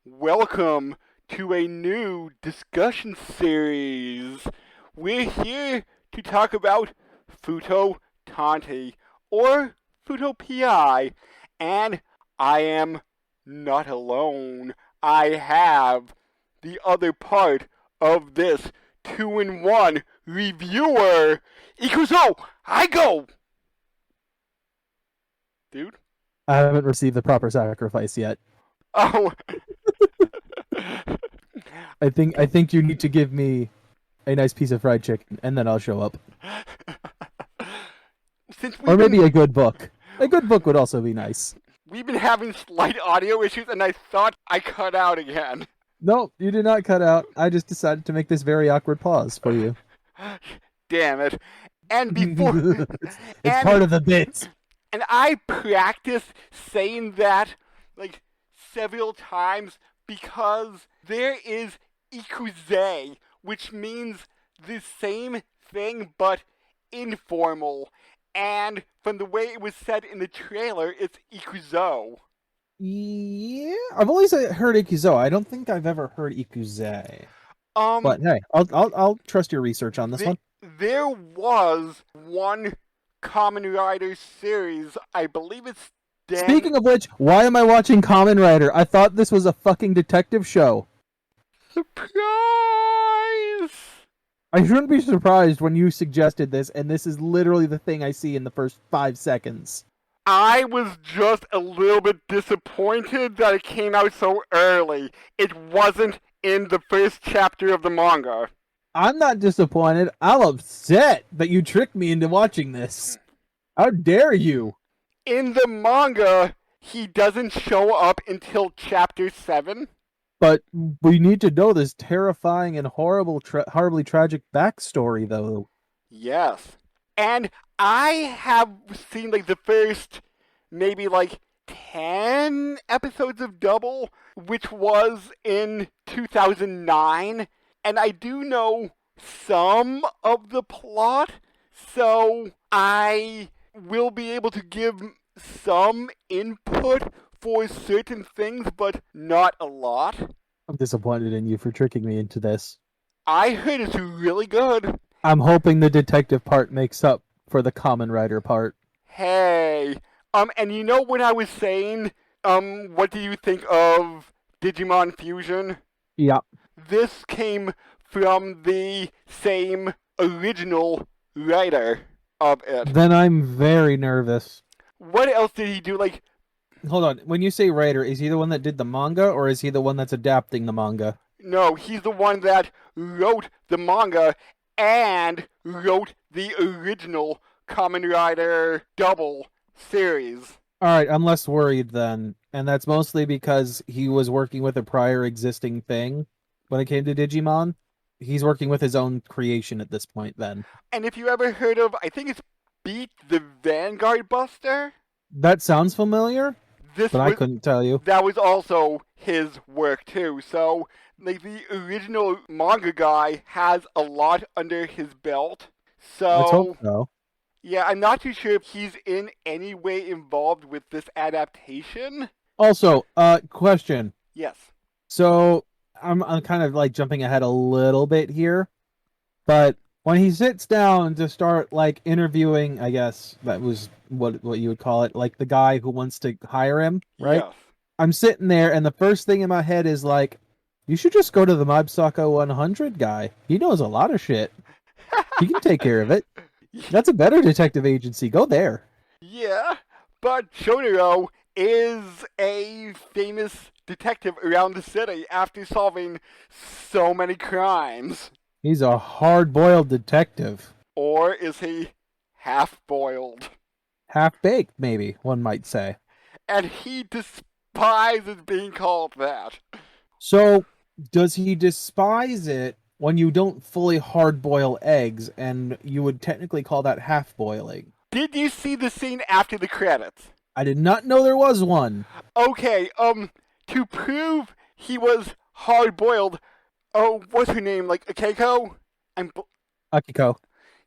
welcome to a new discussion series. We're here to talk about Fuuto Tantei, or Fuuto PI, and I am not alone. I have the other part of this 2-in-1 reviewer. Ikuzo, I go! Dude? I haven't received the proper sacrifice yet. Oh. I think you need to give me a nice piece of fried chicken, and then I'll show up. Or maybe a good book. A good book would also be nice. We've been having slight audio issues, and I thought I cut out again. No, you did not cut out. I just decided to make this very awkward pause for you. Damn it. And before... it's part of the bit. And I practiced saying that, like, several times because there is ikuze, which means the same thing but informal. And from the way it was said in the trailer, it's ikuzo. Yeah, I've always heard ikuzo. I don't think I've ever heard ikuze. But hey, I'll trust your research on this one. There was one Kamen Rider series, I believe it's Speaking of which, why am I watching Kamen Rider? I thought this was a fucking detective show. Surprise! I shouldn't be surprised when you suggested this, and this is literally the thing I see in the first 5 seconds. I was just a little bit disappointed that it came out so early. It wasn't in the first chapter of the manga. I'm not disappointed. I'm upset that you tricked me into watching this. How dare you? In the manga, he doesn't show up until chapter 7. But we need to know this terrifying and horribly tragic backstory, though. Yes. And I have seen, like, the first, maybe, 10 episodes of Double, which was in 2009. And I do know some of the plot, so I will be able to give some input for certain things, but not a lot. I'm disappointed in you for tricking me into this. I heard it's really good. I'm hoping the detective part makes up for the Kamen Rider part. Hey, and you know what I was saying? What do you think of Digimon Fusion? Yeah. This came from the same original writer of it. Then I'm very nervous. What else did he do? Hold on. When you say writer, is he the one that did the manga, or is he the one that's adapting the manga? No, he's the one that wrote the manga and wrote the original Kamen Rider Double series. Alright, I'm less worried then. And that's mostly because he was working with a prior existing thing when it came to Digimon. He's working with his own creation at this point then. And if you ever heard of, I think it's Beat the Vanguard Buster? That sounds familiar, I couldn't tell you. That was also his work too, so the original manga guy has a lot under his belt. So Let's hope so. Yeah, I'm not too sure if he's in any way involved with this adaptation. Also, question. Yes. So, I'm kind of jumping ahead a little bit here, but when he sits down to start interviewing, I guess that was what you would call it, the guy who wants to hire him, right? Yes. I'm sitting there, and the first thing in my head is you should just go to the Mobsaka 100 guy. He knows a lot of shit. He can take care of it. That's a better detective agency. Go there. Yeah, but Shotaro is a famous detective around the city after solving so many crimes. He's a hard-boiled detective. Or is he half-boiled? Half-baked, maybe, one might say. And he despises being called that. So, does he despise it when you don't fully hard-boil eggs, and you would technically call that half-boiling? Did you see the scene after the credits? I did not know there was one. Okay, to prove he was hard-boiled, oh, what's her name, Akeko? Akiko.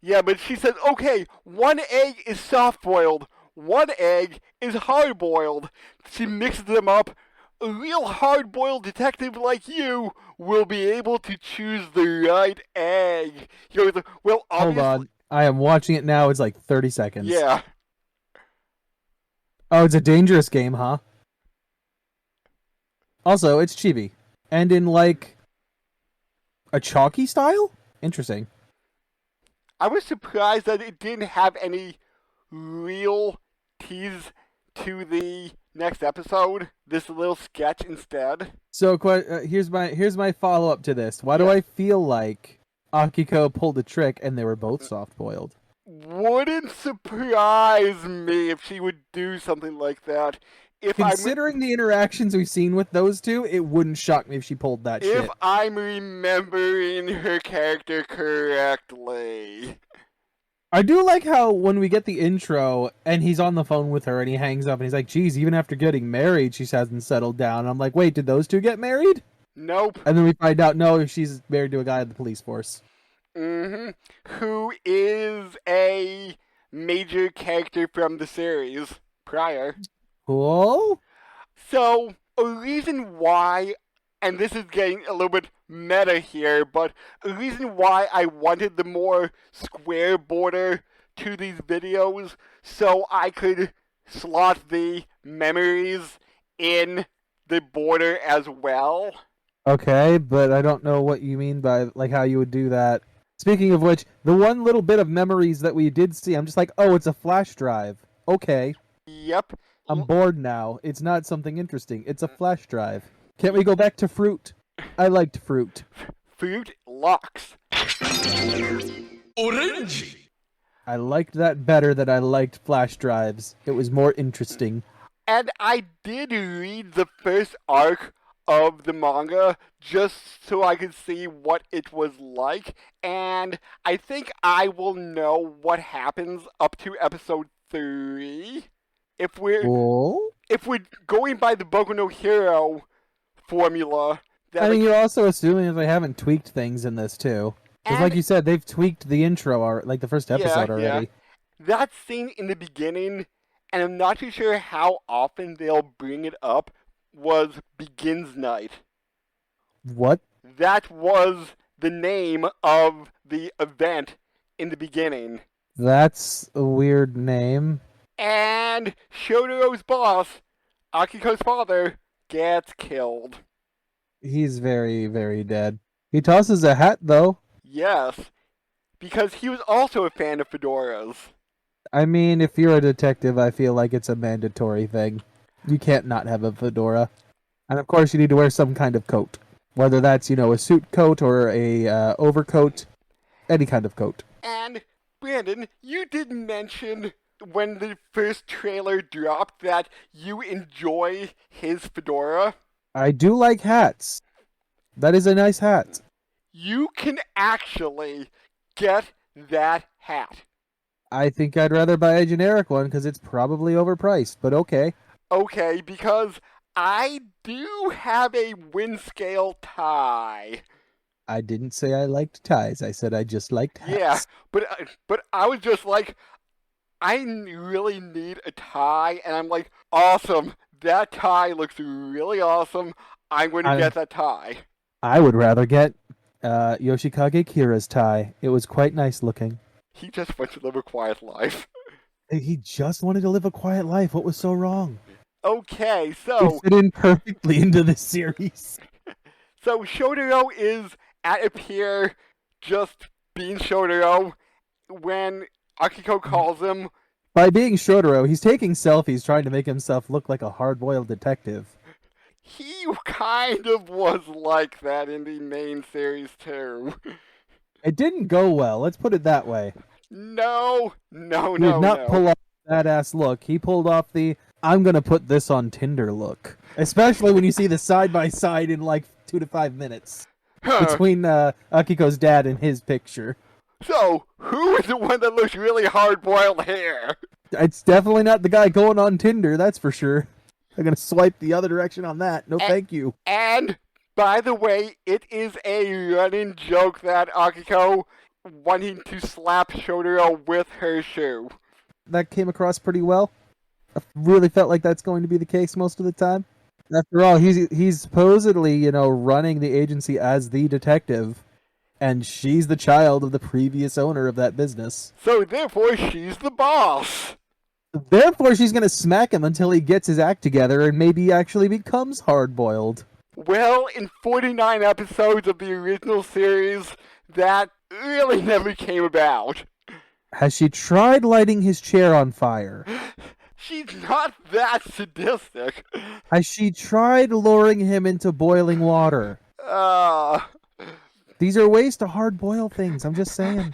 Yeah, but she says, okay, one egg is soft-boiled, one egg is hard-boiled. She mixes them up, a real hard-boiled detective like you will be able to choose the right egg. He goes, well, Hold obviously, on. I am watching it now. It's like 30 seconds. yeah. Oh, it's a dangerous game, huh? Also, it's chibi. And in like a chalky style? Interesting. I was surprised that it didn't have any real tease to the next episode. This little sketch instead. So here's my follow up to this. Why do Yeah. I feel like Akiko pulled a trick and they were both soft boiled? Wouldn't surprise me if she would do something like that. Considering the interactions we've seen with those two, it wouldn't shock me if she pulled that shit. If I'm remembering her character correctly. I do like how when we get the intro and he's on the phone with her and he hangs up and he's like, geez, even after getting married, she hasn't settled down. And I'm like, wait, did those two get married? Nope. And then we find out, no, she's married to a guy in the police force. Mm-hmm. Who is a major character from the series prior. Cool. So, a reason why, and this is getting a little bit meta here, but a reason why I wanted the more square border to these videos so I could slot the memories in the border as well. Okay, but I don't know what you mean by like how you would do that. Speaking of which, the one little bit of memories that we did see, I'm just like, oh, it's a flash drive. Okay. Yep. I'm bored now. It's not something interesting. It's a flash drive. Can't we go back to fruit? I liked fruit. Fruit locks. Orange. I liked that better than I liked flash drives. It was more interesting. And I did read the first arc of the manga just so I could see what it was like, and I think I will know what happens up to episode 3. If we're Cool. going by the Boku no Hero formula, that I mean, you're also assuming that they haven't tweaked things in this too. Because, like you said, they've tweaked the intro, or like the first episode already. That scene in the beginning, and I'm not too sure how often they'll bring it up, was Begins Night. What? That was the name of the event in the beginning. That's a weird name. And Shotaro's boss, Akiko's father, gets killed. He's very, very dead. He tosses a hat, though. Yes, because he was also a fan of fedoras. I mean, if you're a detective, I feel like it's a mandatory thing. You can't not have a fedora. And of course, you need to wear some kind of coat. Whether that's, a suit coat or a overcoat. Any kind of coat. And, Brandon, you did mention when the first trailer dropped that you enjoy his fedora. I do like hats. That is a nice hat. You can actually get that hat. I think I'd rather buy a generic one because it's probably overpriced, but okay. Okay, because I do have a wind scale tie. I didn't say I liked ties. I said I just liked hats. Yeah, but I was just like, I really need a tie, and I'm like, awesome. That tie looks really awesome. I'm going to get that tie. I would rather get Yoshikage Kira's tie. It was quite nice looking. He just wants to live a quiet life. He just wanted to live a quiet life. What was so wrong? Okay, so... It fit in perfectly into this series. So Shotaro is at a pier just being Shotaro when Akiko calls him. By being Shotaro, he's taking selfies trying to make himself look like a hard-boiled detective. He kind of was like that in the main series too. It didn't go well, let's put it that way. No. He did not pull off that ass look. He pulled off the, I'm gonna put this on Tinder look. Especially when you see the side-by-side in like 2 to 5 minutes. Between Akiko's dad and his picture. So, who is the one that looks really hard-boiled here? It's definitely not the guy going on Tinder, that's for sure. I'm gonna swipe the other direction on that. No, thank you. And, by the way, it is a running joke that Akiko wanting to slap Shotaro with her shoe. That came across pretty well. I really felt like that's going to be the case most of the time. After all, he's supposedly, running the agency as the detective, and she's the child of the previous owner of that business. So therefore, she's the boss. Therefore, she's gonna smack him until he gets his act together and maybe actually becomes hard-boiled. Well, in 49 episodes of the original series, that really never came about. Has she tried lighting his chair on fire? She's not that sadistic. Has she tried luring him into boiling water? Uh, These are ways to hard-boil things, I'm just saying.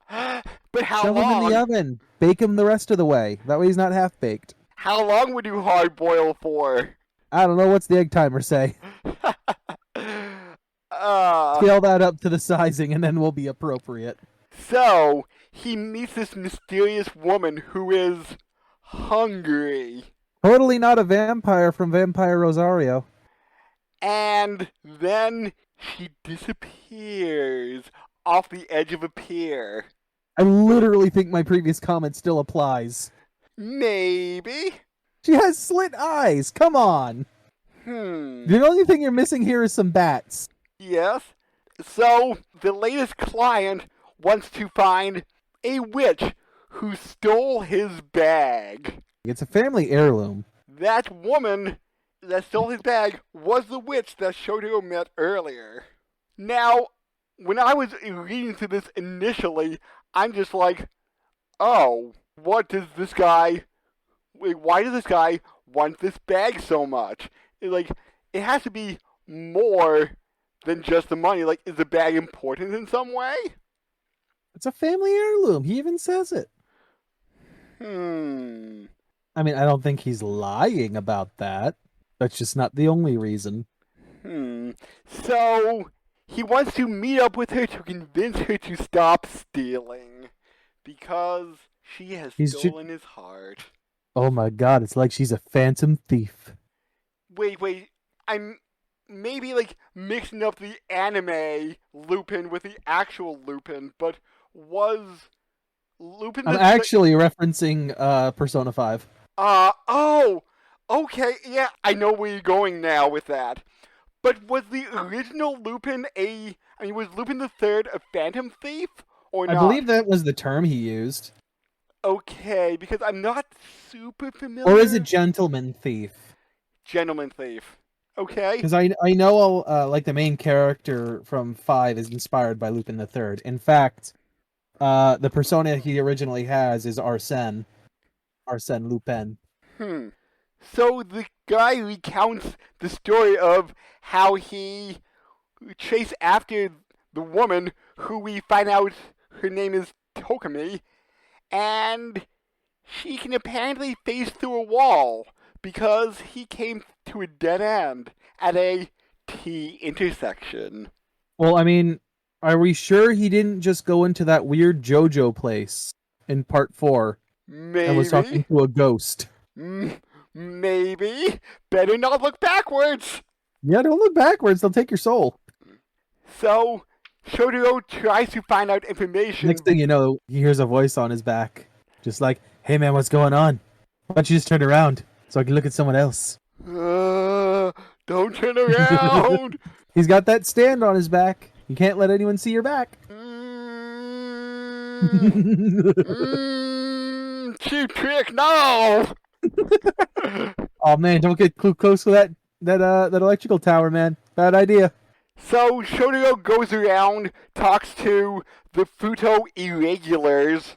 but how Shove him in long? the oven. Bake him the rest of the way. That way he's not half-baked. How long would you hard boil for? I don't know, what's the egg timer say? Scale that up to the sizing and then we'll be appropriate. So, he meets this mysterious woman who is hungry. Totally not a vampire from Vampire Rosario. And then she disappears off the edge of a pier. I literally think my previous comment still applies. Maybe. She has slit eyes. Come on. The only thing you're missing here is some bats. Yes. So, the latest client wants to find a witch who stole his bag. It's a family heirloom. That woman that stole his bag was the witch that Shotaro met earlier. Now, when I was reading through this initially, I'm just like, oh, what does this guy... Why does this guy want this bag so much? It has to be more than just the money. Like, is the bag important in some way? It's a family heirloom. He even says it. I mean, I don't think he's lying about that. That's just not the only reason. So, he wants to meet up with her to convince her to stop stealing. Because she has stolen his heart. Oh my god, it's like she's a phantom thief. Wait. I'm maybe mixing up the anime Lupin with the actual Lupin, but was Lupin I'm actually referencing Persona 5. Oh! Okay, yeah, I know where you're going now with that. But was the original Lupin was Lupin the Third a phantom thief, or not? I believe that was the term he used. Okay, because I'm not super familiar. Or is it gentleman thief? Gentleman thief. Okay. Because I know the main character from 5 is inspired by Lupin the Third. In fact, the persona he originally has is Arsène Lupin. So the guy recounts the story of how he chased after the woman who we find out her name is Tokami, and she can apparently phase through a wall because he came to a dead end at a T intersection. Well, I mean, are we sure he didn't just go into that weird JoJo place in part 4 Maybe. and was talking to a ghost? Maybe. Better not look backwards. Yeah, don't look backwards. They'll take your soul. So, Shotaro tries to find out information. Next thing you know, he hears a voice on his back. Just like, hey man, what's going on? Why don't you just turn around so I can look at someone else? Don't turn around! He's got that stand on his back. You can't let anyone see your back. Cheap trick, no! Oh man, don't get too close to that electrical tower, man. Bad idea. So Shotaro goes around, talks to the Fuuto Irregulars,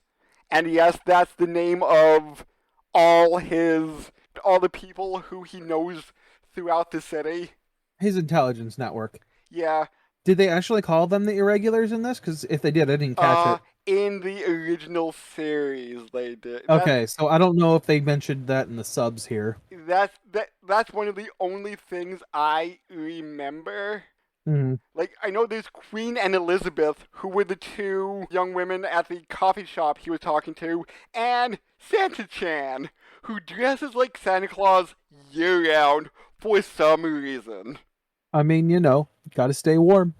and yes, that's the name of all the people who he knows throughout the city. His intelligence network. Yeah. Did they actually call them the Irregulars in this? Because if they did, I didn't catch it. In the original series, they did. Okay, so I don't know if they mentioned that in the subs here. That's one of the only things I remember. I know there's Queen and Elizabeth, who were the two young women at the coffee shop he was talking to, and Santa-chan, who dresses like Santa Claus year-round for some reason. I mean, gotta stay warm.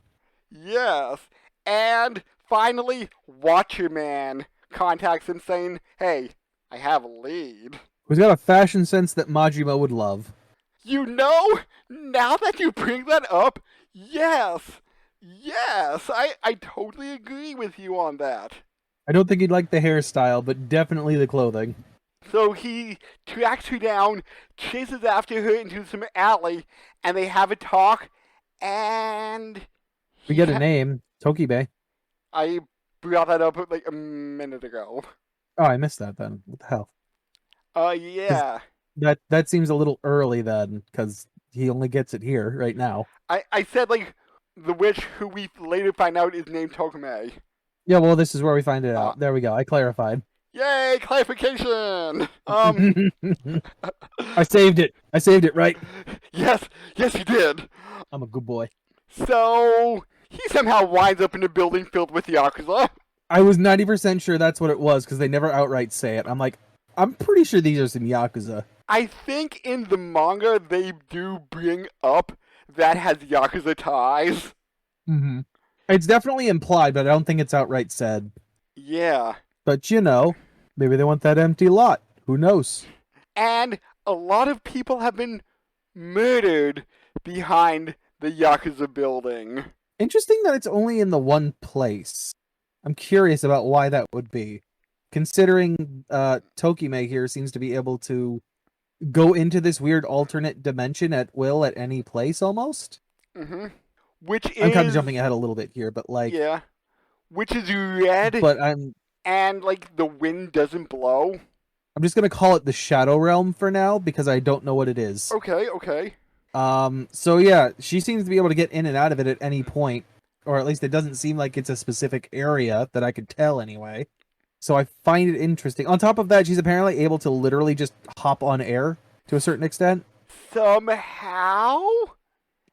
Yes, and finally, Watcher Man contacts him saying, hey, I have a lead. Who's got a fashion sense that Majima would love. You know, now that you bring that up, yes. Yes, I totally agree with you on that. I don't think he'd like the hairstyle, but definitely the clothing. So he tracks her down, chases after her into some alley, and they have a talk, and We get a name, Tokibe. I brought that up like a minute ago. Oh, I missed that then. What the hell? Yeah. That seems a little early then, because he only gets it here right now. I said like the witch who we later find out is named Tokime. Yeah, well, this is where we find it out. There we go. I clarified. Yay, clarification! I saved it. I saved it, right? Yes, yes, you did. I'm a good boy. So he somehow winds up in a building filled with Yakuza. I was 90% sure that's what it was because they never outright say it. I'm like, I'm pretty sure these are some Yakuza. I think in the manga they do bring up that has Yakuza ties. Mm-hmm. It's definitely implied, but I don't think it's outright said. Yeah. But you know, maybe they want that empty lot. Who knows? And a lot of people have been murdered behind the Yakuza building. Interesting that it's only in the one place. I'm curious about why that would be. Considering Tokime here seems to be able to go into this weird alternate dimension at will at any place almost. Mm-hmm. Which is... I'm kind of jumping ahead a little bit here, but like... Yeah. Which is red, but and like the wind doesn't blow. I'm just going to call it the Shadow Realm for now because I don't know what it is. Okay. So yeah, she seems to be able to get in and out of it at any point, or at least it doesn't seem like it's a specific area that I could tell anyway. So I find it interesting. On top of that, she's apparently able to literally just hop on air to a certain extent. Somehow?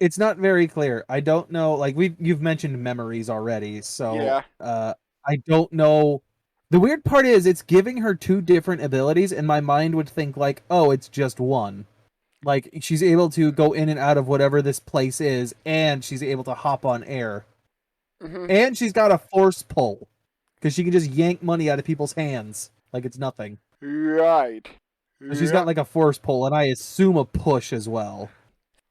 It's not very clear. I don't know. Like you've mentioned memories already, so yeah. I don't know. The weird part is it's giving her two different abilities, and my mind would think like, oh, it's just one. Like she's able to go in and out of whatever this place is, and she's able to hop on air, and she's got a force pull because she can just yank money out of people's hands like it's nothing. Right. She's got like a force pull, and I assume a push as well.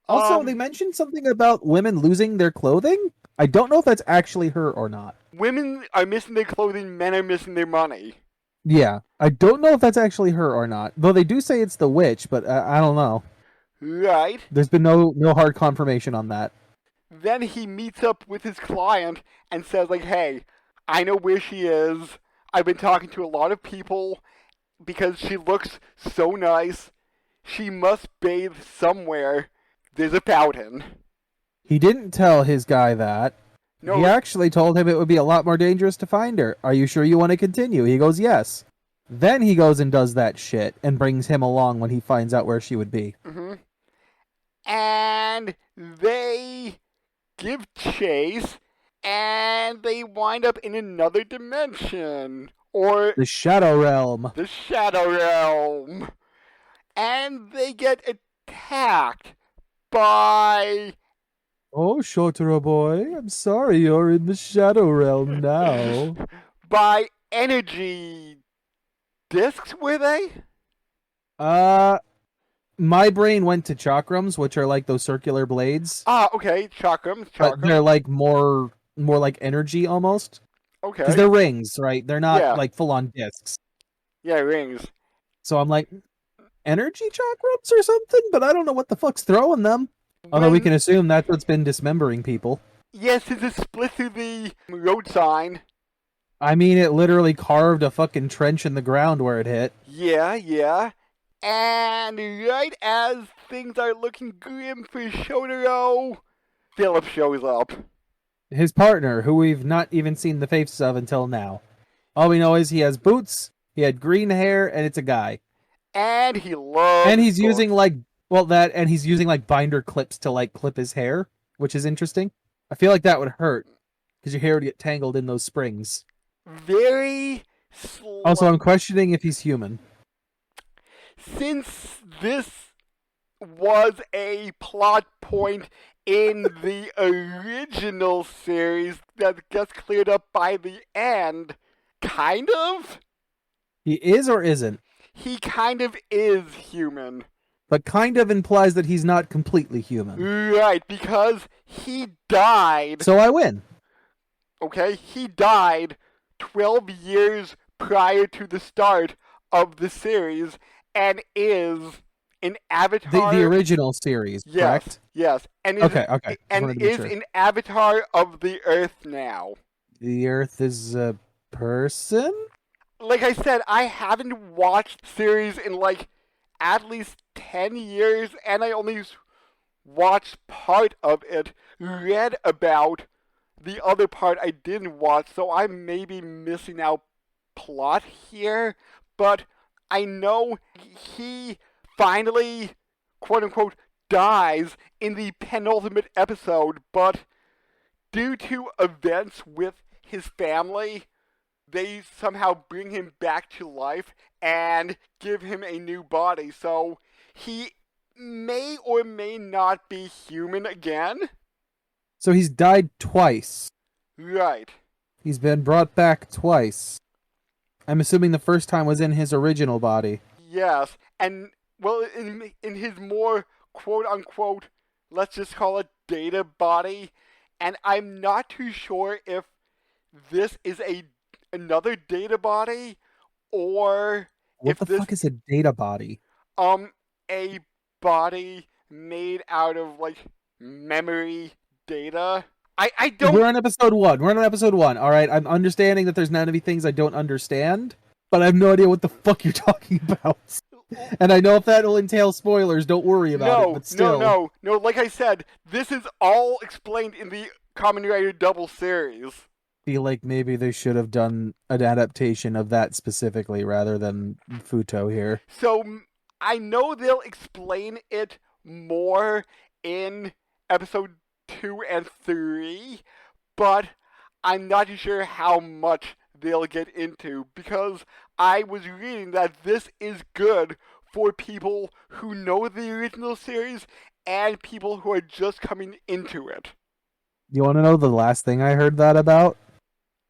Also, they mentioned something about women losing their clothing. I don't know if that's actually her or not. Women are missing their clothing, men are missing their money. Yeah, I don't know if that's actually her or not. Though they do say it's the witch, but I don't know. Right. There's been no hard confirmation on that. Then he meets up with his client and says like, hey, I know where she is. I've been talking to a lot of people because she looks so nice. She must bathe somewhere. There's a fountain. He didn't tell his guy that. No. He actually told him it would be a lot more dangerous to find her. Are you sure you want to continue? He goes, yes. Then he goes and does that shit and brings him along when he finds out where she would be. And they give chase, and they wind up in another dimension. Or the Shadow Realm. The Shadow Realm. And they get attacked by... Oh, Shotaro boy, I'm sorry you're in the Shadow Realm now. By energy discs, were they? My brain went to chakrams, which are like those circular blades. Ah, okay, chakrams. But they're like more like energy almost. Okay. Because they're rings, right? They're not like full-on discs. Yeah, rings. So I'm like, energy chakrams or something? But I don't know what the fuck's throwing them. Although we can assume that's what's been dismembering people. Yes, it's a split through the road sign. I mean, it literally carved a fucking trench in the ground where it hit. Yeah. And right as things are looking grim for Shotaro, Phillip shows up. His partner, who we've not even seen the face of until now. All we know is he has boots, he had green hair, and it's a guy. And he loves... And he's using he's using like binder clips to like clip his hair, which is interesting. I feel like that would hurt, because your hair would get tangled in those springs. Very slow. Also, I'm questioning if he's human. Since this was a plot point in the original series that gets cleared up by the end, kind of? He is or isn't? He kind of is human. but kind of implies that he's not completely human. Right, because he died. So I win. Okay, he died 12 years prior to the start of the series and is an avatar. The original series, yes, correct? yes, and is Okay. Just and wanted to make is sure. an avatar of the Earth now. The Earth is a person? Like I said, I haven't watched series in like at least 10 years, and I only watched part of it, read about the other part I didn't watch, so I may be missing out plot here, but I know he finally, quote unquote, dies in the penultimate episode, but due to events with his family, they somehow bring him back to life and give him a new body, so he may or may not be human again. So he's died twice. Right. He's been brought back twice. I'm assuming the first time was in his original body. Yes, and well, in his more quote unquote, let's just call it data body, and I'm not too sure if this is another data body or What if the this fuck is a data body? a body made out of like memory data. I don't. We're on episode 1. We're on episode 1. All right, I'm understanding that there's none of these things I don't understand, but I have no idea what the fuck you're talking about. And I know if that will entail spoilers, don't worry about it, but still. No. Like I said, this is all explained in the Kamen Rider Double series. Feel like maybe they should have done an adaptation of that specifically rather than Fuuto here. So I know they'll explain it more in episode 2 and 3, but I'm not too sure how much they'll get into because I was reading that this is good for people who know the original series and people who are just coming into it. You want to know the last thing I heard that about?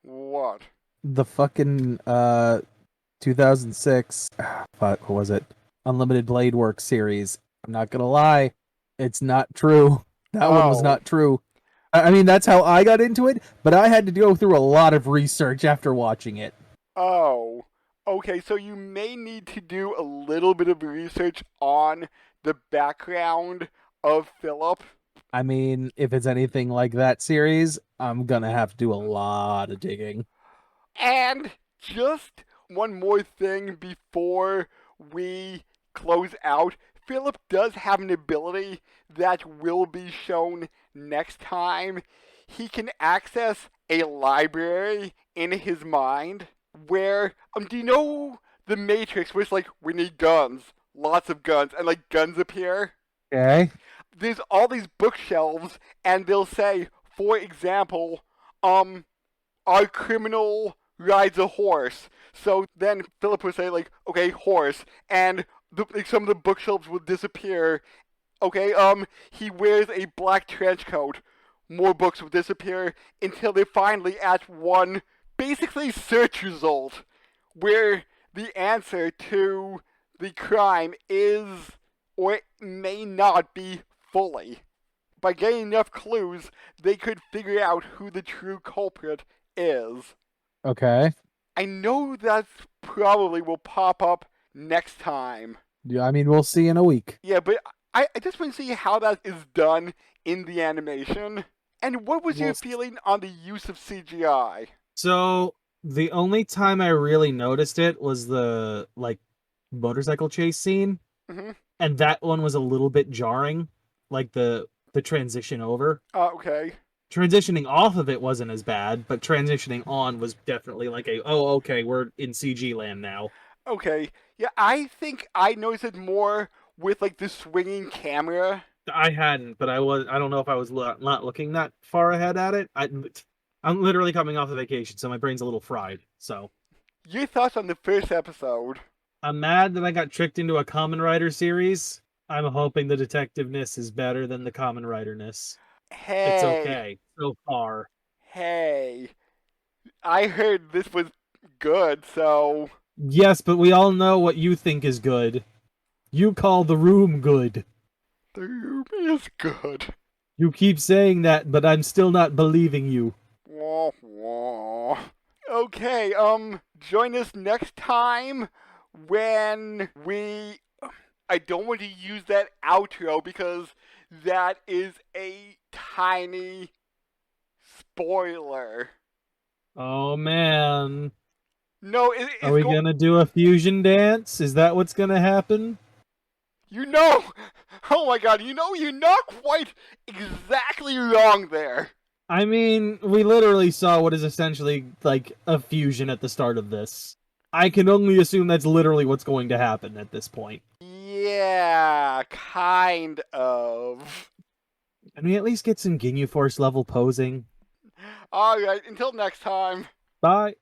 What? The fucking 2006 fuck, what was it? Unlimited Blade Works series. I'm not gonna lie, it's not true. That one was not true. I mean, that's how I got into it, but I had to go through a lot of research after watching it. Oh, okay, so you may need to do a little bit of research on the background of Philip. I mean, if it's anything like that series, I'm gonna have to do a lot of digging. And just one more thing before we close out. Philip does have an ability that will be shown next time. He can access a library in his mind where, do you know the Matrix where it's like, we need guns, lots of guns, and like guns appear? Okay. There's all these bookshelves, and they'll say, for example, our criminal rides a horse. So then Philip would say, like, okay, horse, and some of the bookshelves will disappear. Okay, he wears a black trench coat. More books will disappear until they finally at one basically search result where the answer to the crime is or it may not be fully. By getting enough clues, they could figure out who the true culprit is. Okay. I know that's probably will pop up next time. Yeah, I mean, we'll see in a week. Yeah, but I just want to see how that is done in the animation. And what was your feeling on the use of CGI? So, the only time I really noticed it was the, like, motorcycle chase scene. Mm-hmm. And that one was a little bit jarring. Like, the transition over. Okay. Transitioning off of it wasn't as bad, but transitioning on was definitely like okay, we're in CG land now. Okay. Yeah, I think I noticed it more with, like, the swinging camera. I hadn't, but I don't know if I was not looking that far ahead at it. I'm literally coming off of vacation, so my brain's a little fried, so. Your thoughts on the first episode? I'm mad that I got tricked into a Kamen Rider series. I'm hoping the detectiveness is better than the Kamen Rider-ness. Hey. It's okay, so far. Hey. I heard this was good, so... Yes, but we all know what you think is good. You call the room good. The room is good. You keep saying that, but I'm still not believing you. Wah, wah. Okay, join us next time when we... I don't want to use that outro because that is a tiny spoiler. Oh man. No, Are we gonna do a fusion dance? Is that what's gonna happen? You know! Oh my god, you're not quite exactly wrong there. I mean, we literally saw what is essentially like a fusion at the start of this. I can only assume that's literally what's going to happen at this point. Yeah, kind of. Can we at least get some Ginyu Force level posing? Alright, until next time. Bye.